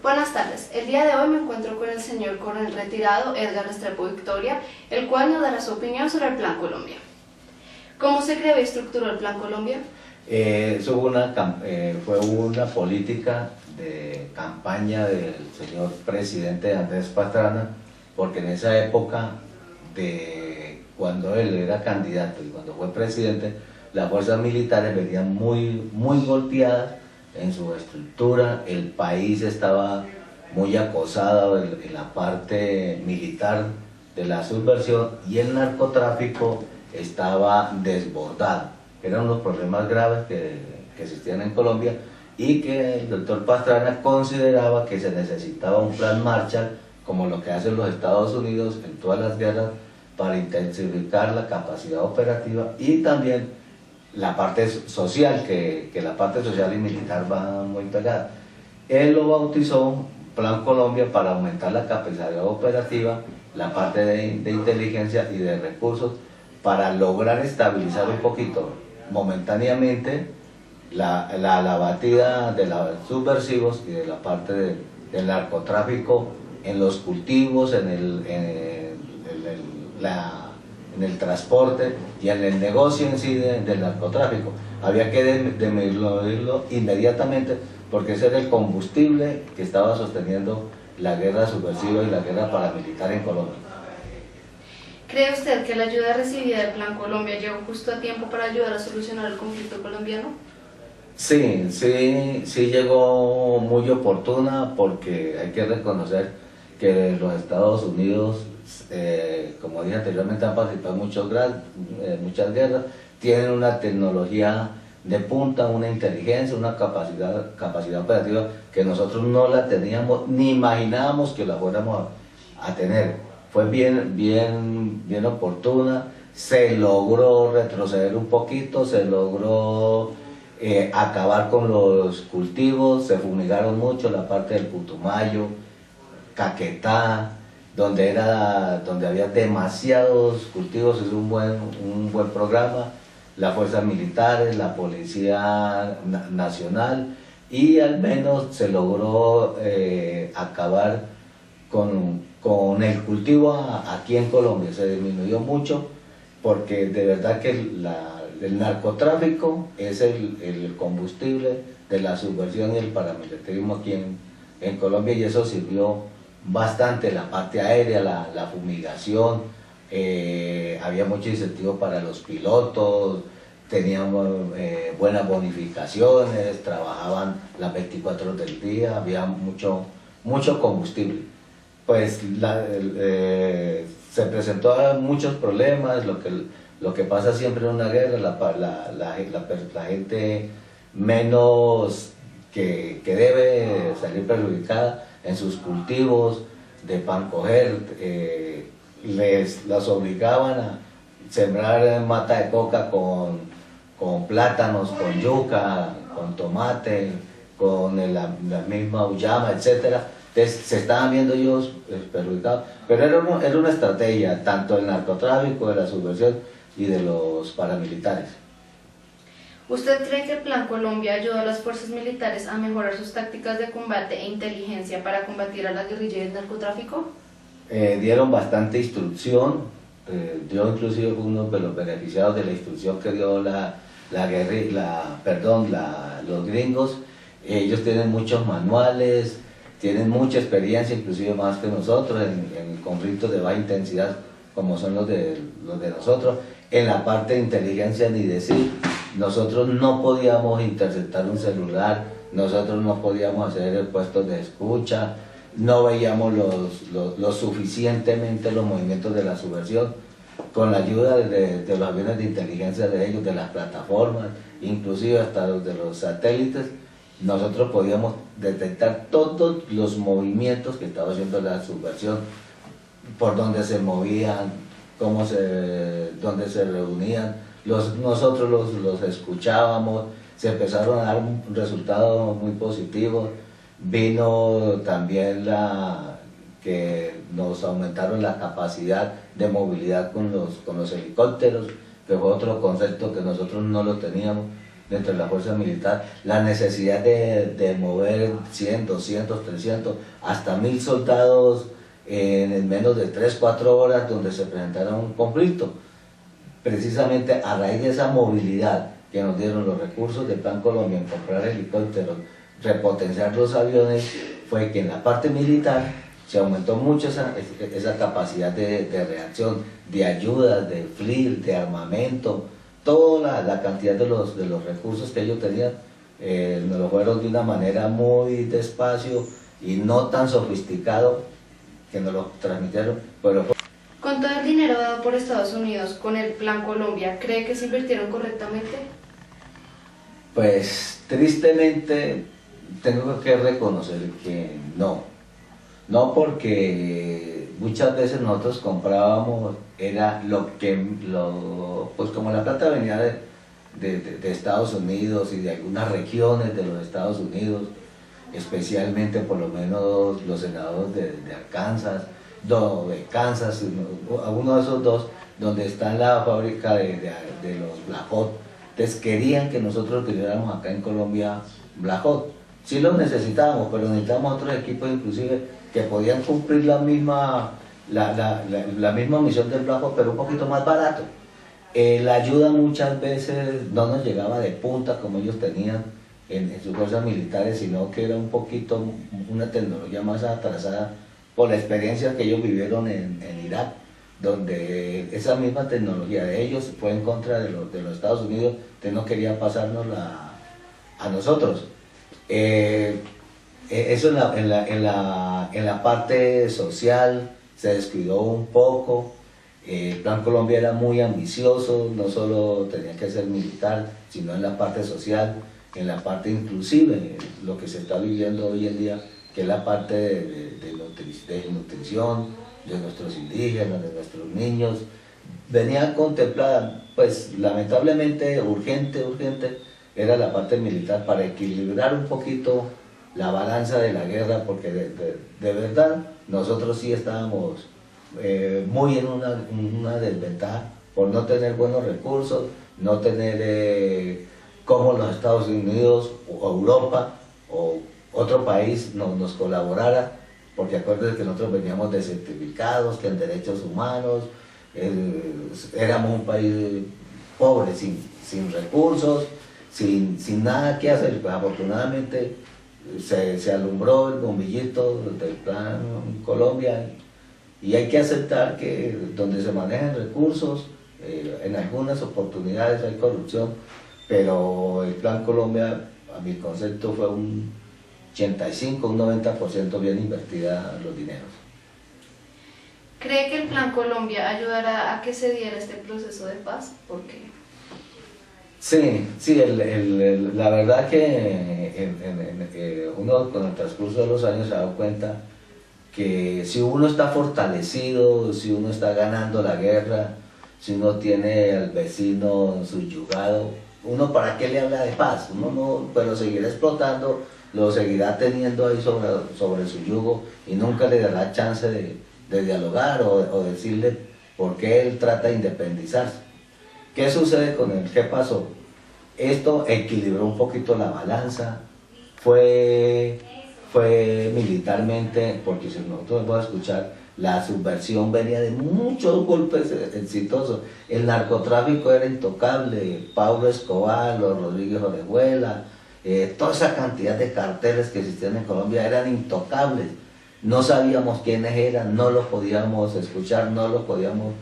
Buenas tardes, el día de hoy me encuentro con el señor coronel retirado Edgar Restrepo Victoria, el cual nos dará su opinión sobre el Plan Colombia. ¿Cómo se creó y estructuró el Plan Colombia? Fue una política de campaña del señor presidente Andrés Pastrana, porque en esa época, cuando él era candidato y cuando fue presidente, las fuerzas militares venían muy golpeadas en su estructura. El país estaba muy acosado en la parte militar de la subversión y el narcotráfico estaba desbordado. Eran unos problemas graves que existían en Colombia y que el doctor Pastrana consideraba que se necesitaba un plan Marshall, como lo que hacen los Estados Unidos en todas las guerras, para intensificar la capacidad operativa y también la parte social, que la parte social y militar va muy pegada. Él lo bautizó Plan Colombia para aumentar la capacidad operativa, la parte de inteligencia y de recursos, para lograr estabilizar un poquito momentáneamente la batida de los subversivos y de la parte del narcotráfico en los cultivos, en el transporte y en el negocio en sí del narcotráfico. Había que disminuirlo inmediatamente, porque ese era el combustible que estaba sosteniendo la guerra subversiva y la guerra paramilitar en Colombia. ¿Cree usted que la ayuda recibida del Plan Colombia llegó justo a tiempo para ayudar a solucionar el conflicto colombiano? Sí llegó muy oportuna, porque hay que reconocer que los Estados Unidos, como dije anteriormente, han participado en muchas guerras, tienen una tecnología de punta, una inteligencia, una capacidad operativa que nosotros no la teníamos ni imaginábamos que la fuéramos a tener. Fue bien oportuna, se logró retroceder un poquito, se logró acabar con los cultivos, se fumigaron mucho la parte del Putumayo, Caquetá, donde había demasiados cultivos. Es un buen programa. Las fuerzas militares, la Policía Nacional, y al menos se logró acabar con el cultivo aquí en Colombia. Se disminuyó mucho, porque de verdad que el narcotráfico es el combustible de la subversión y el paramilitarismo aquí en Colombia, y eso sirvió bastante. La parte aérea, la fumigación, había mucho incentivo para los pilotos, teníamos buenas bonificaciones, trabajaban las 24 horas del día, había mucho combustible. Pues se presentó muchos problemas, lo que pasa siempre en una guerra. La gente menos que debe salir perjudicada en sus cultivos de pan coger, las obligaban a sembrar mata de coca con plátanos, con yuca, con tomate, con la misma uyama, etcétera. Entonces se estaban viendo ellos perjudicados, pero era una estrategia tanto del narcotráfico, de la subversión y de los paramilitares. ¿Usted cree que el Plan Colombia ayudó a las fuerzas militares a mejorar sus tácticas de combate e inteligencia para combatir a la guerrilla y el narcotráfico? Dieron bastante instrucción. Yo inclusive fui uno de los beneficiados de la instrucción que dio los gringos. Ellos tienen muchos manuales, tienen mucha experiencia, inclusive más que nosotros, en conflictos de baja intensidad como son los de nosotros. En la parte de inteligencia ni decir, nosotros no podíamos interceptar un celular, nosotros no podíamos hacer puestos de escucha, no veíamos lo suficientemente los movimientos de la subversión. Con la ayuda de los aviones de inteligencia de ellos, de las plataformas, inclusive hasta de los satélites, nosotros podíamos detectar todos los movimientos que estaba haciendo la subversión, por dónde se movían, dónde se reunían. Nosotros los escuchábamos, se empezaron a dar un resultado muy positivo. Vino también que nos aumentaron la capacidad de movilidad con los helicópteros, que fue otro concepto que nosotros no lo teníamos. dentro de la fuerza militar, la necesidad de mover 100, 200, 300, hasta 1000 soldados en menos de 3, 4 horas donde se presentara un conflicto. Precisamente a raíz de esa movilidad que nos dieron los recursos del Plan Colombia en comprar helicópteros, repotenciar los aviones, fue que en la parte militar se aumentó mucho esa capacidad de reacción, de ayuda, de FLIR, de armamento, toda la cantidad de los recursos que ellos tenían, nos lo fueron de una manera muy despacio y no tan sofisticado que nos lo transmitieron, pero Con todo el dinero dado por Estados Unidos con el Plan Colombia, ¿cree que se invirtieron correctamente? pues tristemente tengo que reconocer que no porque muchas veces nosotros comprábamos, era pues como la plata venía de Estados Unidos y de algunas regiones de los Estados Unidos, especialmente por lo menos los senadores de Arkansas, de Kansas, uno de esos dos, donde está la fábrica de los Blackhawk. Entonces querían que nosotros tuviéramos acá en Colombia Blackhawk. Sí los necesitábamos, pero necesitábamos otros equipos inclusive que podían cumplir la misma misión del Blackhawk, pero un poquito más barato. La ayuda muchas veces no nos llegaba de punta como ellos tenían en sus fuerzas militares, sino que era un poquito una tecnología más atrasada por la experiencia que ellos vivieron en Irak, donde esa misma tecnología de ellos fue en contra de los Estados Unidos, que no quería pasarnos a nosotros. Eso en la parte social se descuidó un poco. El Plan Colombia era muy ambicioso, no solo tenía que ser militar, sino en la parte social, en la parte inclusive, lo que se está viviendo hoy en día, que es la parte de nutrición, de nuestros indígenas, de nuestros niños, venía contemplada, pues lamentablemente urgente, era la parte militar para equilibrar un poquito la balanza de la guerra, porque de verdad nosotros sí estábamos muy en una desventaja por no tener buenos recursos, no tener como los Estados Unidos o Europa o otro país nos colaborara, porque acuérdense que nosotros veníamos desertificados, que en derechos humanos, éramos un país pobre, sin recursos, sin nada que hacer. Pues afortunadamente se alumbró el bombillito del Plan Colombia, y hay que aceptar que donde se manejan recursos, en algunas oportunidades hay corrupción, pero el Plan Colombia, a mi concepto, fue un 85, un 90% bien invertida los dineros. ¿Cree que el Plan Colombia ayudará a que se diera este proceso de paz? ¿Por qué? Sí, la verdad que uno con el transcurso de los años se ha dado cuenta que si uno está fortalecido, si uno está ganando la guerra, si uno tiene al vecino subyugado, uno para qué le habla de paz, uno no, pero seguirá explotando, lo seguirá teniendo ahí sobre su yugo y nunca le dará chance de dialogar o decirle por qué él trata de independizarse. ¿Qué sucede con él? ¿Qué pasó? Esto equilibró un poquito la balanza, fue militarmente, porque si nosotros vamos a escuchar, la subversión venía de muchos golpes exitosos. El narcotráfico era intocable, Pablo Escobar, los Rodríguez Orejuela, toda esa cantidad de carteles que existían en Colombia eran intocables. No sabíamos quiénes eran, no los podíamos escuchar, no los podíamos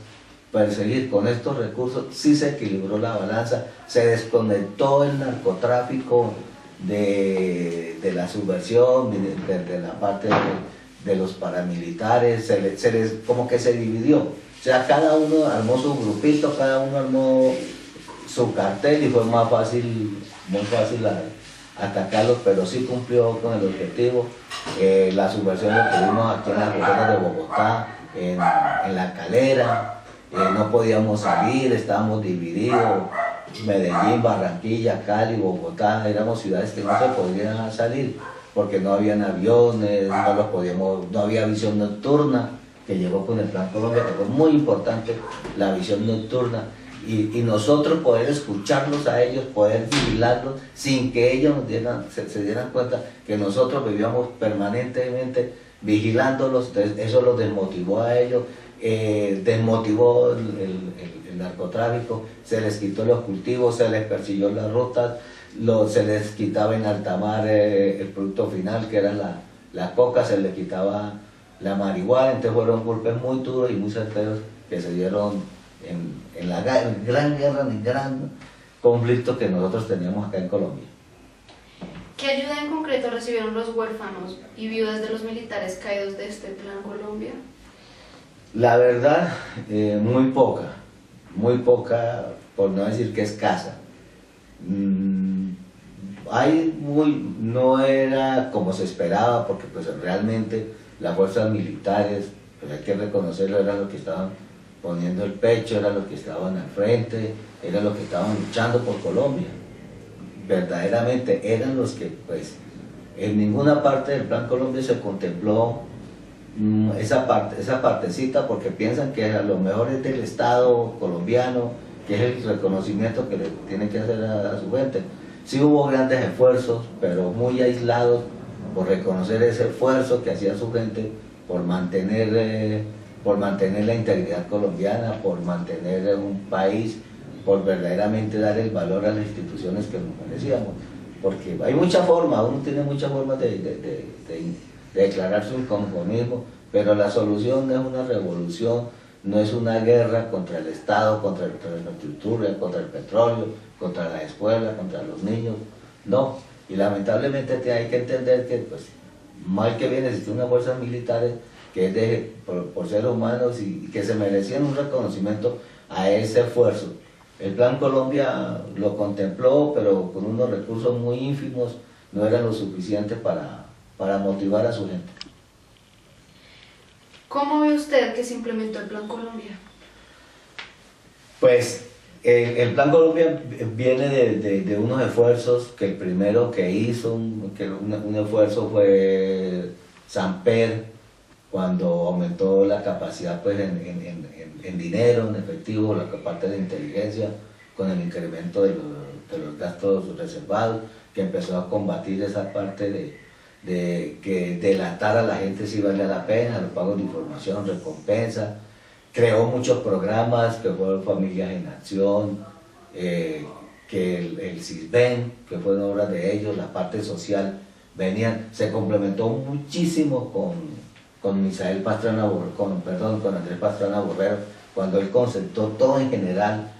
perseguir. Con estos recursos sí se equilibró la balanza, se desconectó el narcotráfico de la subversión, de la parte de los paramilitares, como que se dividió. O sea, cada uno armó su grupito, cada uno armó su cartel y fue muy fácil atacarlos, pero sí cumplió con el objetivo. La subversión la tuvimos aquí en las fronteras de Bogotá, en La Calera, no podíamos salir, estábamos divididos. Medellín, Barranquilla, Cali, Bogotá, éramos ciudades que no se podían salir porque no habían aviones, no había visión nocturna, que llegó con el Plan Colombia, que fue muy importante la visión nocturna. y nosotros poder escucharlos a ellos, poder vigilarlos sin que ellos se dieran cuenta que nosotros vivíamos permanentemente vigilándolos. Entonces eso los desmotivó a ellos, desmotivó el narcotráfico, se les quitó los cultivos, se les persiguió las rutas, se les quitaba en alta mar el producto final, que era la coca, se les quitaba la marihuana. Entonces fueron golpes muy duros y muy certeros que se dieron en la gran guerra, en el gran conflicto que nosotros teníamos acá en Colombia. ¿Qué ayuda en concreto recibieron los huérfanos y viudas de los militares caídos de este Plan Colombia? La verdad, muy poca, por no decir que escasa. No era como se esperaba, porque pues realmente las fuerzas militares, pues hay que reconocerlo, eran los que estaban poniendo el pecho, eran los que estaban al frente, eran los que estaban luchando por Colombia. Verdaderamente eran los que, pues, en ninguna parte del Plan Colombia se contempló esa partecita, porque piensan que a lo mejor es del Estado colombiano, que es el reconocimiento que le tiene que hacer a su gente. Sí hubo grandes esfuerzos, pero muy aislados, por reconocer ese esfuerzo que hacía su gente por mantener la integridad colombiana, por mantener un país, por verdaderamente dar el valor a las instituciones que nos merecíamos. Porque hay mucha forma, uno tiene muchas formas de declarar su inconformismo, pero la solución no es una revolución, no es una guerra contra el Estado, contra la infraestructura, contra el petróleo, contra la escuela, contra los niños, no. Y lamentablemente hay que entender que, pues, mal que bien existen unas fuerzas militares que es por ser humanos y que se merecían un reconocimiento a ese esfuerzo. El Plan Colombia lo contempló, pero con unos recursos muy ínfimos, no eran lo suficiente para motivar a su gente. ¿Cómo ve usted que se implementó el Plan Colombia? Pues el Plan Colombia viene de unos esfuerzos, que el primero que hizo, un esfuerzo fue Samper, cuando aumentó la capacidad, pues, en dinero, en efectivo, la parte de inteligencia, con el incremento de los gastos reservados, que empezó a combatir esa parte de que delatar a la gente si valía la pena, los pagos de información, recompensa. Creó muchos programas, que fueron Familias en Acción, que el CISBEN, que fueron obras de ellos, la parte social, se complementó muchísimo con Andrés Pastrana Borrero, cuando él concentró todo en general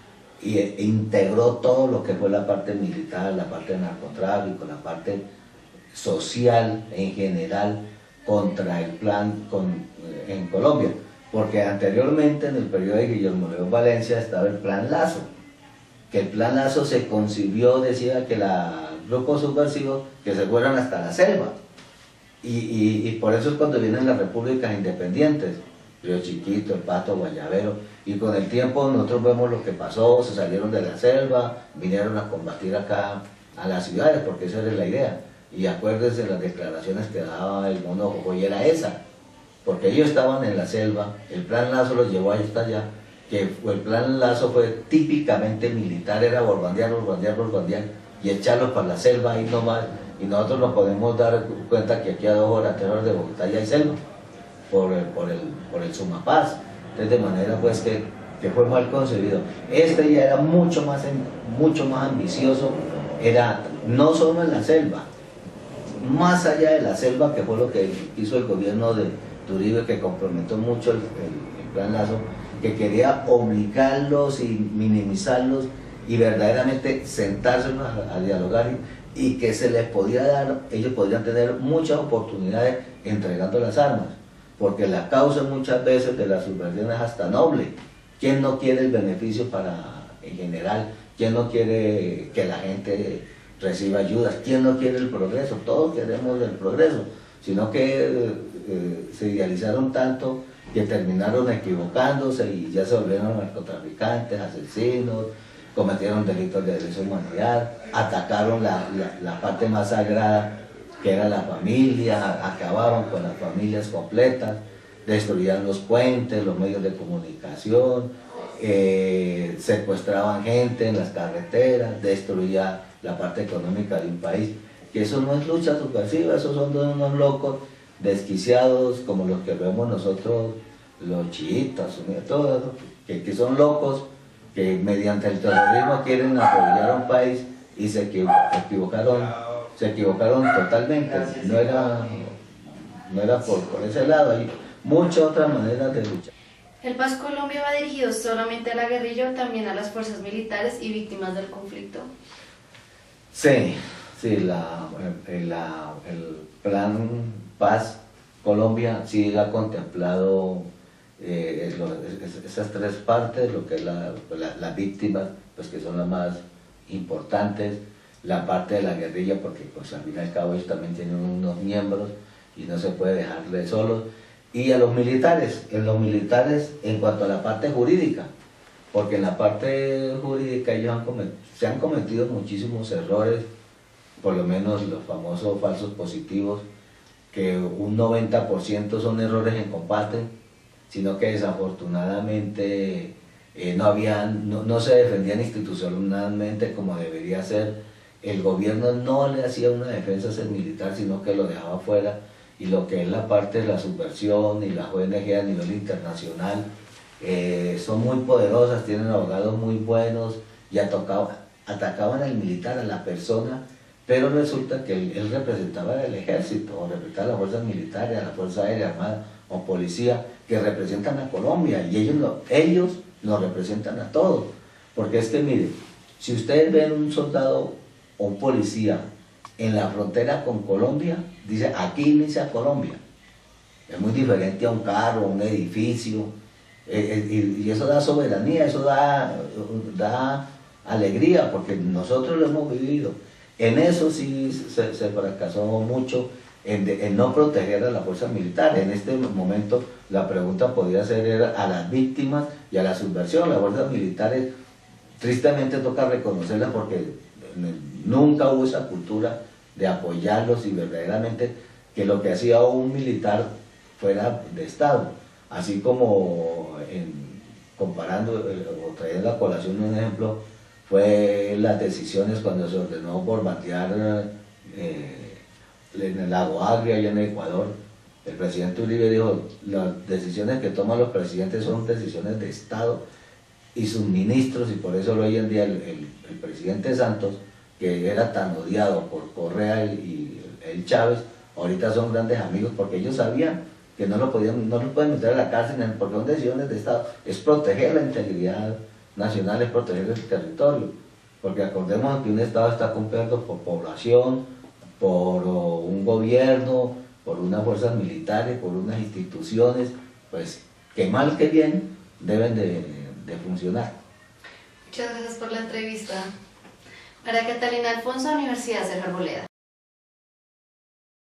e integró todo lo que fue la parte militar, la parte de narcotráfico, la parte social en general contra el plan en Colombia. Porque anteriormente, en el periodo de Guillermo León Valencia, estaba el Plan Lazo, que el Plan Lazo se concibió, decía que los grupos subversivos que se fueran hasta la selva. Y por eso es cuando vienen las repúblicas independientes, Río Chiquito, El Pato, Guayabero, y con el tiempo nosotros vemos lo que pasó, se salieron de la selva, vinieron a combatir acá a las ciudades, porque esa era la idea. Y acuérdense las declaraciones que daba el mono Jojoy, era esa, porque ellos estaban en la selva, el Plan Lazo los llevó hasta allá, que el Plan Lazo fue típicamente militar, era borbandear, y echarlos para la selva ahí nomás. Y nosotros nos podemos dar cuenta que aquí a 2 horas, 3 horas de Bogotá ya hay selva, por el Sumapaz. Entonces, de manera, pues, que fue mal concebido. Este ya era mucho más ambicioso, era no solo en la selva, más allá de la selva, que fue lo que hizo el gobierno de Uribe, que comprometió mucho el Plan Lazo, que quería obligarlos y minimizarlos y verdaderamente sentárselos a dialogar, y que se les podía dar, ellos podrían tener muchas oportunidades entregando las armas, porque la causa muchas veces de la subversión es hasta noble. ¿Quién no quiere el beneficio en general? ¿Quién no quiere que la gente reciba ayudas? ¿Quién no quiere el progreso? Todos queremos el progreso, sino que se idealizaron tanto que terminaron equivocándose y ya se volvieron narcotraficantes, asesinos, cometieron delitos de lesa humanidad, atacaron la parte más sagrada, que era la familia, acababan con las familias completas, destruían los puentes, los medios de comunicación, secuestraban gente en las carreteras, destruía la parte económica de un país. Que eso no es lucha subversiva, esos son de unos locos desquiciados como los que vemos nosotros, los chiitas, todos, que son locos, que mediante el terrorismo quieren apoyar a un país y se equivocaron totalmente. No era por ese lado, hay muchas otras maneras de luchar. ¿El Paz Colombia va dirigido solamente a la guerrilla o también a las fuerzas militares y víctimas del conflicto? Sí, el plan Paz Colombia sí ha contemplado esas tres partes, lo que es las víctimas, pues que son las más importantes, la parte de la guerrilla, porque pues al fin y al cabo ellos también tienen unos miembros y no se puede dejarles solos, y a los militares, en cuanto a la parte jurídica, porque en la parte jurídica ellos se han cometido muchísimos errores, por lo menos los famosos falsos positivos, que un 90% son errores en combate, sino que desafortunadamente no se defendían institucionalmente como debería ser. El gobierno no le hacía una defensa a ese militar, sino que lo dejaba fuera, y lo que es la parte de la subversión y las ONG a nivel internacional son muy poderosas, tienen abogados muy buenos y atacaban al militar, a la persona, pero resulta que él representaba el ejército, o representaba a las fuerzas militares, a la Fuerza Aérea, Armada o Policía, que representan a Colombia, y ellos nos representan a todos. Porque es que mire, si ustedes ven un soldado o un policía en la frontera con Colombia, dice aquí inicia Colombia. Es muy diferente a un carro, a un edificio, y eso da soberanía, eso da alegría, porque nosotros lo hemos vivido. En eso sí se fracasó mucho, en no proteger a la fuerza militar. En este momento la pregunta podría ser a las víctimas y a la subversión. Las fuerzas militares, tristemente toca reconocerlas, porque nunca hubo esa cultura de apoyarlos y verdaderamente que lo que hacía un militar fuera de Estado. Así como comparando o trayendo a colación un ejemplo, fue las decisiones cuando se ordenó bombardear en el lago Agria, allá en Ecuador. El presidente Uribe dijo, las decisiones que toman los presidentes son decisiones de Estado y sus ministros, y por eso hoy en día el presidente Santos, que era tan odiado por Correa y el Chávez, ahorita son grandes amigos, porque ellos sabían que no lo pueden meter a la cárcel porque son decisiones de Estado, es proteger la integridad nacional, es proteger el territorio, porque acordemos que un Estado está compuesto por población, por un gobierno, por unas fuerzas militares, por unas instituciones, pues que mal que bien deben de funcionar. Muchas gracias por la entrevista. María Catalina Alfonso, Universidad Cerro Arboleda.